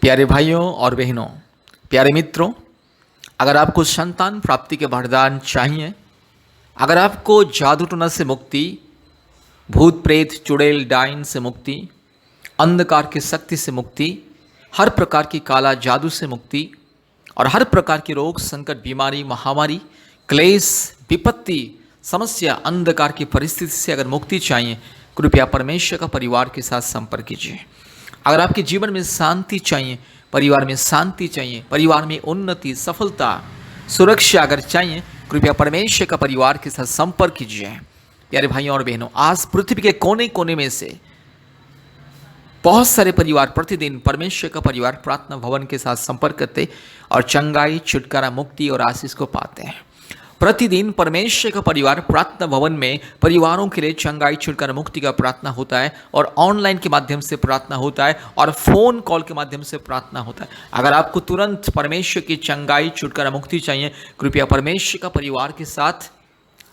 प्यारे भाइयों और बहनों, प्यारे मित्रों, अगर आपको संतान प्राप्ति के वरदान चाहिए, अगर आपको जादू टोना से मुक्ति, भूत प्रेत चुड़ैल डाइन से मुक्ति, अंधकार की शक्ति से मुक्ति, हर प्रकार की काला जादू से मुक्ति और हर प्रकार की रोग संकट बीमारी महामारी क्लेश विपत्ति समस्या अंधकार की परिस्थिति से अगर मुक्ति चाहिए, कृपया परमेश्वर का परिवार के साथ संपर्क कीजिए। अगर आपके जीवन में शांति चाहिए, परिवार में शांति चाहिए, परिवार में उन्नति सफलता सुरक्षा अगर चाहिए, कृपया परमेश्वर का परिवार के साथ संपर्क कीजिए। प्यारे भाइयों और बहनों, आज पृथ्वी के कोने कोने में से बहुत सारे परिवार प्रतिदिन परमेश्वर का परिवार प्रार्थना भवन के साथ संपर्क करते और चंगाई छुटकारा मुक्ति और आशीष को पाते हैं। प्रतिदिन परमेश्वर का परिवार प्रार्थना भवन में परिवारों के लिए चंगाई छुटकारा मुक्ति का प्रार्थना होता है और ऑनलाइन के माध्यम से प्रार्थना होता है और फोन कॉल के माध्यम से प्रार्थना होता है। अगर आपको तुरंत परमेश्वर की चंगाई छुटकारा मुक्ति चाहिए, कृपया परमेश्वर का परिवार के साथ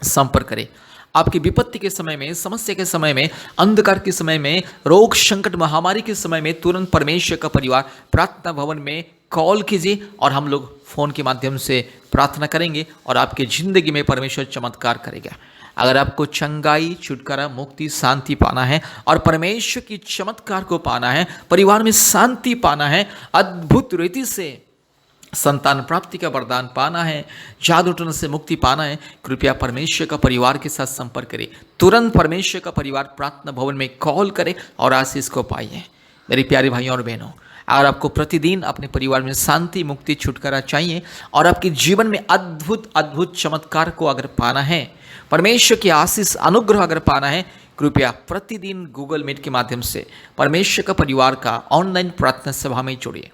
संपर्क करें। आपकी विपत्ति के समय में, समस्या के समय में, अंधकार के समय में, रोग संकट महामारी के समय में तुरंत परमेश्वर का परिवार प्रार्थना भवन में कॉल कीजिए और हम लोग फ़ोन के माध्यम से प्रार्थना करेंगे और आपकी ज़िंदगी में परमेश्वर चमत्कार करेगा। अगर आपको चंगाई छुटकारा मुक्ति शांति पाना है और परमेश्वर की चमत्कार को पाना है, परिवार में शांति पाना है, अद्भुत रीति से संतान प्राप्ति का वरदान पाना है, जादू टोना से मुक्ति पाना है, कृपया परमेश्वर का परिवार के साथ संपर्क करें। तुरंत परमेश्वर का परिवार प्रार्थना भवन में कॉल करें और आशीष को पाइए। मेरे प्यारे भाइयों और बहनों, अगर आपको प्रतिदिन अपने परिवार में शांति मुक्ति छुटकारा चाहिए और आपके जीवन में अद्भुत अद्भुत चमत्कार को अगर पाना है, परमेश्वर की आशीष अनुग्रह अगर पाना है, कृपया प्रतिदिन गूगल मीट के माध्यम से परमेश्वर का परिवार का ऑनलाइन प्रार्थना सभा में जुड़िए।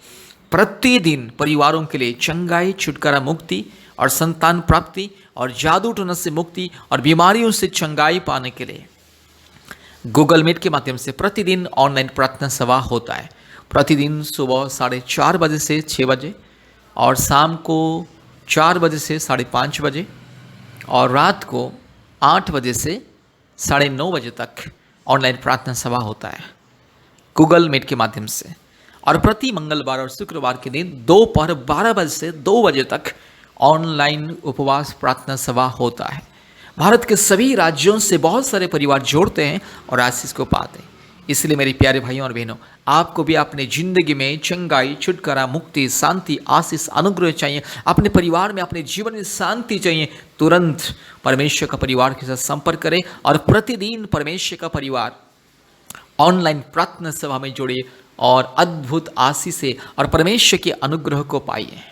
प्रतिदिन परिवारों के लिए चंगाई छुटकारा मुक्ति और संतान प्राप्ति और जादू टोना से मुक्ति और बीमारियों से चंगाई पाने के लिए गूगल मीट के माध्यम से प्रतिदिन ऑनलाइन प्रार्थना सभा होता है। प्रतिदिन सुबह 4:30 बजे से 6 बजे और शाम को 4 बजे से 5:30 बजे और रात को 8 बजे से 9:30 बजे तक ऑनलाइन प्रार्थना सभा होता है गूगल मीट के माध्यम से। और प्रति मंगलवार और शुक्रवार के दिन दोपहर 12 बजे से 2 बजे तक ऑनलाइन उपवास प्रार्थना सभा होता है। भारत के सभी राज्यों से बहुत सारे परिवार जोड़ते हैं और आशीष को पाते हैं। इसलिए मेरे प्यारे भाइयों और बहनों, आपको भी अपने जिंदगी में चंगाई छुटकारा मुक्ति शांति आशीष अनुग्रह चाहिए, अपने परिवार में अपने जीवन में शांति चाहिए, तुरंत परमेश्वर का परिवार के साथ संपर्क करें और प्रतिदिन परमेश्वर का परिवार ऑनलाइन प्रार्थना सभा में जुड़िए और अद्भुत आशीष और परमेश्वर के अनुग्रह को पाइए।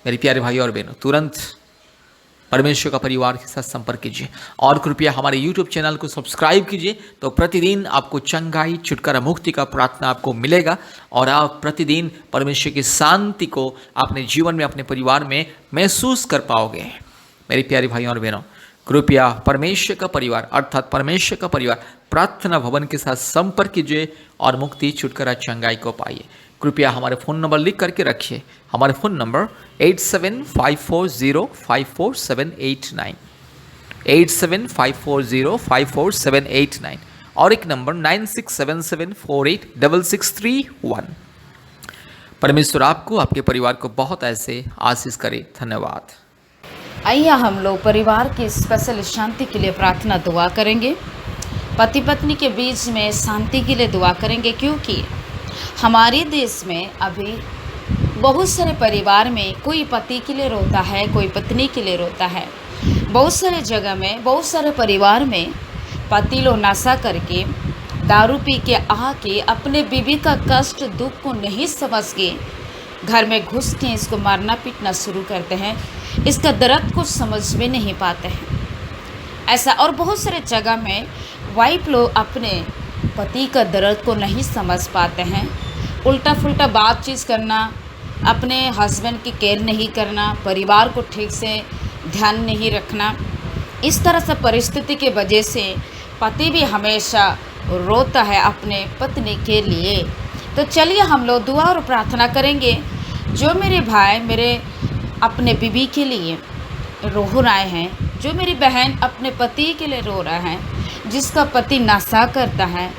मेरे प्यारे भाई और बहनों, तुरंत परमेश्वर का परिवार के साथ संपर्क कीजिए और कृपया हमारे YouTube चैनल को सब्सक्राइब कीजिए, तो प्रतिदिन आपको चंगाई छुटकारा मुक्ति का प्रार्थना आपको मिलेगा और आप प्रतिदिन परमेश्वर की शांति को अपने जीवन में अपने परिवार में महसूस कर पाओगे। मेरे प्यारे भाइयों और बहनों, कृपया परमेश्वर का परिवार अर्थात परमेश्वर का परिवार प्रार्थना भवन के साथ संपर्क कीजिए और मुक्ति छुटकारा चंगाई को पाइए। कृपया हमारे फ़ोन नंबर लिख करके रखिए। हमारे फ़ोन नंबर 8754054789 8754054789 और एक नंबर 9677486631। परमेश्वर आपको आपके परिवार को बहुत ऐसे आशीष करे। धन्यवाद। आइए हम लोग परिवार की स्पेशल शांति के लिए प्रार्थना दुआ करेंगे। पति पत्नी के बीच में शांति के लिए दुआ करेंगे, क्योंकि हमारे देश में अभी बहुत सारे परिवार में कोई पति के लिए रोता है, कोई पत्नी के लिए रोता है। बहुत सारे जगह में बहुत सारे परिवार में पति लोग नशा करके दारू पी के आके अपने बीवी का कष्ट दुख को नहीं समझ के घर में घुस के इसको मारना पीटना शुरू करते हैं। इसका दर्द कुछ समझ में नहीं पाते हैं ऐसा। और बहुत सारे जगह में वाइफ लोग अपने पति का दर्द को नहीं समझ पाते हैं, उल्टा फुल्टा बातचीत करना, अपने हस्बैंड की केयर नहीं करना, परिवार को ठीक से ध्यान नहीं रखना। इस तरह से परिस्थिति की वजह से पति भी हमेशा रोता है अपने पत्नी के लिए। तो चलिए हम लोग दुआ और प्रार्थना करेंगे। जो मेरे भाई मेरे अपने बीवी के लिए रो रहे हैं, जो मेरी बहन अपने पति के लिए रो रहा है, जिसका पति नशा करता है,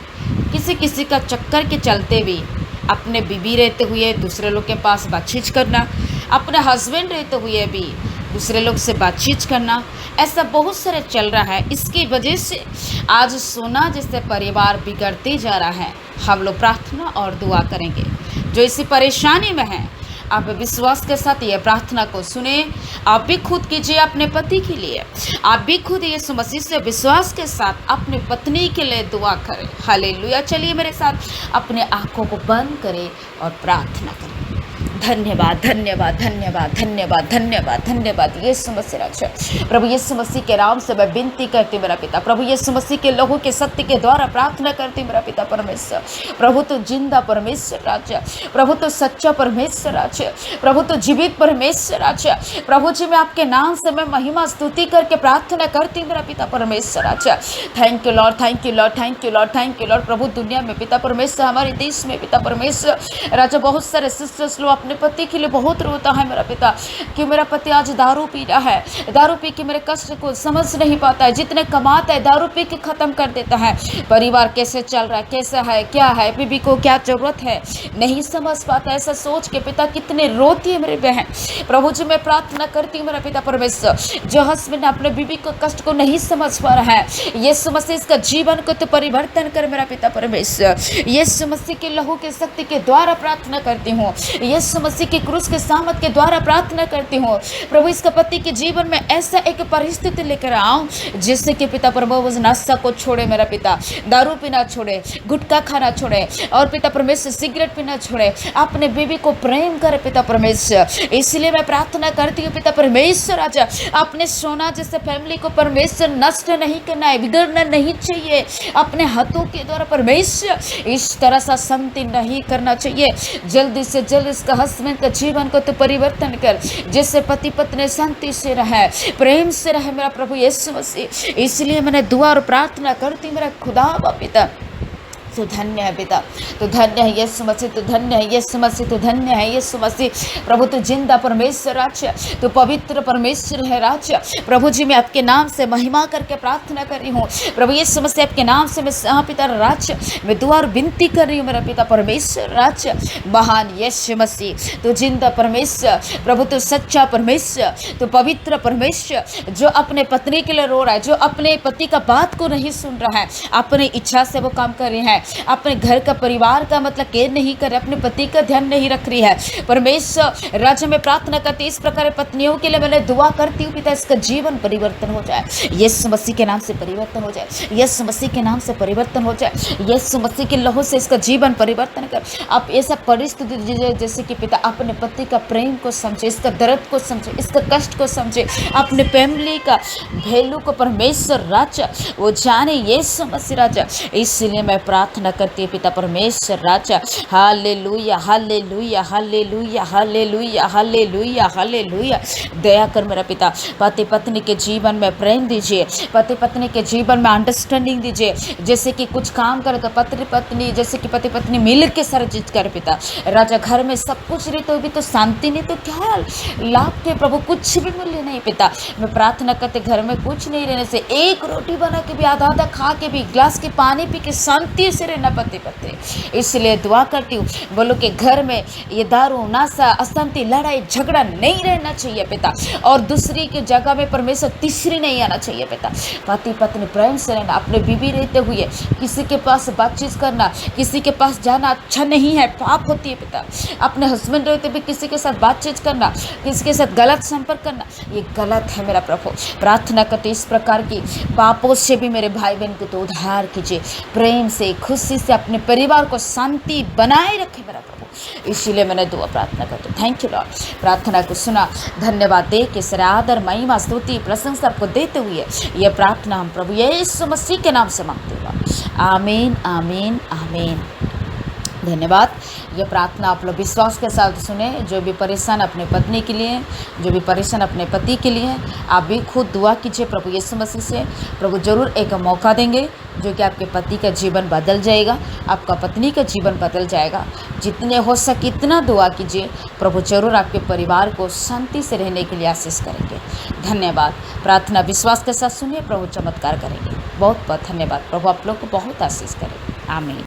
किसी किसी का चक्कर के चलते भी अपने बीवी रहते हुए दूसरे लोग के पास बातचीत करना, अपने हस्बैंड रहते हुए भी दूसरे लोग से बातचीत करना, ऐसा बहुत सारे चल रहा है। इसकी वजह से आज सोना जैसे परिवार बिगड़ते जा रहा है। हम लोग प्रार्थना और दुआ करेंगे। जो इसी परेशानी में है, आप विश्वास के साथ ये प्रार्थना को सुने। आप भी खुद कीजिए अपने पति के लिए, आप भी खुद यीशु मसीह से विश्वास के साथ अपनी पत्नी के लिए दुआ करें। हालेलुया। चलिए मेरे साथ अपने आंखों को बंद करें और प्रार्थना करें। धन्यवाद धन्यवाद धन्यवाद धन्यवाद धन्यवाद धन्यवाद यीशु मसीह राजा। प्रभु यीशु मसीह के नाम से मैं विनती करती हूँ मेरा पिता। प्रभु यीशु मसीह के लहू के शक्ति के द्वारा प्रार्थना करती हूँ मेरा पिता परमेश्वर। प्रभु तो जिंदा परमेश्वर राजा, प्रभु तो सच्चा परमेश्वर राजा, प्रभु तो जीवित परमेश्वर राजा। प्रभु जी मैं आपके नाम से मैं महिमा स्तुति करके प्रार्थना करती हूँ मेरा पिता परमेश्वर राजा। Thank you Lord, thank you Lord, thank you Lord, thank you Lord. प्रभु दुनिया में पिता परमेश्वर, हमारे देश में पिता परमेश्वर राजा, बहुत सारे सिस्टर्स लोग अपने पति के लिए बहुत रोता है मेरा पिता कि मेरा पति आज दारू पी रहा है, दारू पी के मेरे कष्ट को समझ नहीं पाता है, जितने कमाता है दारू पी के खत्म कर देता है। परिवार कैसे चल रहा है, कैसा है, क्या है, बीबी को क्या जरूरत है, नहीं समझ पाता। ऐसा सोच के पिता कितने रोती है मेरी बहन। प्रभु जी मैं प्रार्थना करती हूँ मेरा पिता परमेश्वर, जो हस्बैंड अपने बीबी को कष्ट को नहीं समझ पा रहा है, यीशु मसीह इसका जीवन को तो परिवर्तन कर मेरा पिता परमेश्वर। यीशु मसीह के लहू के शक्ति के द्वारा प्रार्थना करती हूँ, यीशु मसीह के क्रूस के सामत के द्वारा प्रार्थना करती हूँ। प्रभु इसका पति के जीवन में ऐसा एक परिस्थिति लेकर आओ जिससे कि पिता प्रभु उस नशा को छोड़े मेरा पिता, दारू पीना छोड़े, गुटखा खाना छोड़े और पिता परमेश्वर सिगरेट पीना छोड़े, अपने बीवी को प्रेम करे पिता परमेश्वर। इसलिए मैं प्रार्थना करती हूँ पिता परमेश्वर राजा, अपने सोना जैसे फैमिली को परमेश्वर नष्ट नहीं करना है, बिगड़ना नहीं चाहिए। अपने हाथों के द्वारा परमेश्वर इस तरह सा शांति नहीं करना चाहिए। जल्दी से जल्द इसका हस्बैंड का जीवन को तो परिवर्तन कर, जिससे पति पत्नी शांति से रहे, प्रेम से रहे मेरा प्रभु यीशु मसीह। इसलिए मैंने दुआ और प्रार्थना करती मेरा खुदा व पिता। तो धन्य है पिता, तो धन्य है यीशु मसीह, तो धन्य है यीशु मसीह, तो धन्य है यीशु मसीह। प्रभु तो जिंदा परमेश्वर राजा, तो पवित्र परमेश्वर है राजा। प्रभु जी मैं आपके नाम से महिमा करके प्रार्थना कर रही हूँ प्रभु यीशु मसीह, आपके नाम से मैं पिता राजा मैं दुआ और विनती कर रही हूँ मेरा पिता परमेश्वर राजा। महान यीशु मसीह तो जिंदा परमेश्वर, प्रभु तो सच्चा परमेश्वर, तो पवित्र परमेश्वर, जो अपने पत्नी के लिए रो रहा है, जो अपने पति का बात को नहीं सुन रहा है, अपनी इच्छा से वो काम कर रही है, अपने घर का परिवार का मतलब केयर नहीं कर रहे, अपने पति का ध्यान नहीं रख रही है परमेश्वर राजा। में प्रार्थना करती इस प्रकार पत्नियों के लिए मैंने दुआ करती हूँ पिता, इसका जीवन परिवर्तन हो जाए, यीशु मसीह के नाम से परिवर्तन हो जाए, यीशु मसीह के नाम से परिवर्तन हो जाए, यीशु मसीह के लहू से इसका जीवन परिवर्तन कर। आप ऐसा परिस्थिति दीजिए जैसे कि पिता अपने पति का प्रेम को समझे, इसका दर्द को समझे, इसका कष्ट को समझे, अपने फैमिली का वैल्यू को परमेश्वर राजा वो जाने यीशु मसीह राजा। इसलिए मैं प्रार्थना करती है पिता परमेश्वर राजा। Hallelujah hallelujah hallelujah hallelujah hallelujah hallelujah. दया कर मेरा पिता, पति पत्नी के जीवन में प्रेम दीजिए, पति पत्नी के जीवन में अंडरस्टैंडिंग दीजिए। जैसे कि कुछ काम करे तो पति पत्नी, जैसे कि पति पत्नी मिल के सारा चीज कर पिता राजा। घर में सब कुछ रही तो भी तो शांति नहीं, तो क्या लाभ थे प्रभु, कुछ भी मूल्य नहीं पिता। मैं प्रार्थना करते घर में कुछ नहीं रहने से, एक रोटी बना के भी आधा आधा खा के भी गिलास के पानी पी के शांति से रहना पति पत्नी। इसलिए दुआ करती हूँ बोलो कि घर में ये दारू नशा अशांति लड़ाई झगड़ा नहीं रहना चाहिए पिता, और दूसरी की जगह में परमेश्वर तीसरी नहीं आना चाहिए पिता। पति पत्नी प्रेम से रहना, अपने बीवी रहते हुए किसी के पास बातचीत करना, किसी के पास जाना अच्छा नहीं है, पाप होती है पिता। अपने हस्बैंड रहते भी किसी के साथ बातचीत करना, किसी के साथ गलत संपर्क करना, ये गलत है मेरा प्रभु। प्रार्थना करते इस प्रकार की पापों से भी मेरे भाई बहन को तो उद्धार कीजिए, प्रेम से खुशी से अपने परिवार को शांति बनाए रखे मेरा प्रभु। इसीलिए मैंने दुआ प्रार्थना करती हूँ। थैंक यू लॉर्ड, प्रार्थना को सुना, धन्यवाद दे के सारे आदर महिमा स्तुति प्रशंसा आपको देते हुए ये प्रार्थना हम प्रभु यीशु मसीह के नाम से मांगते हैं। आमीन आमीन आमीन। धन्यवाद। ये प्रार्थना आप लोग विश्वास के साथ सुने। जो भी परेशान अपने पत्नी के लिए, जो भी परेशान अपने पति के लिए, आप भी खुद दुआ कीजिए प्रभु यीशु मसीह से। प्रभु जरूर एक मौका देंगे जो कि आपके पति का जीवन बदल जाएगा, आपका पत्नी का जीवन बदल जाएगा। जितने हो सके इतना दुआ कीजिए, प्रभु जरूर आपके परिवार को शांति से रहने के लिए आशीष करेंगे। धन्यवाद। प्रार्थना विश्वास के साथ सुनिए, प्रभु चमत्कार करेंगे। बहुत बहुत धन्यवाद। प्रभु आप लोग को बहुत आशीष करें। आमीन।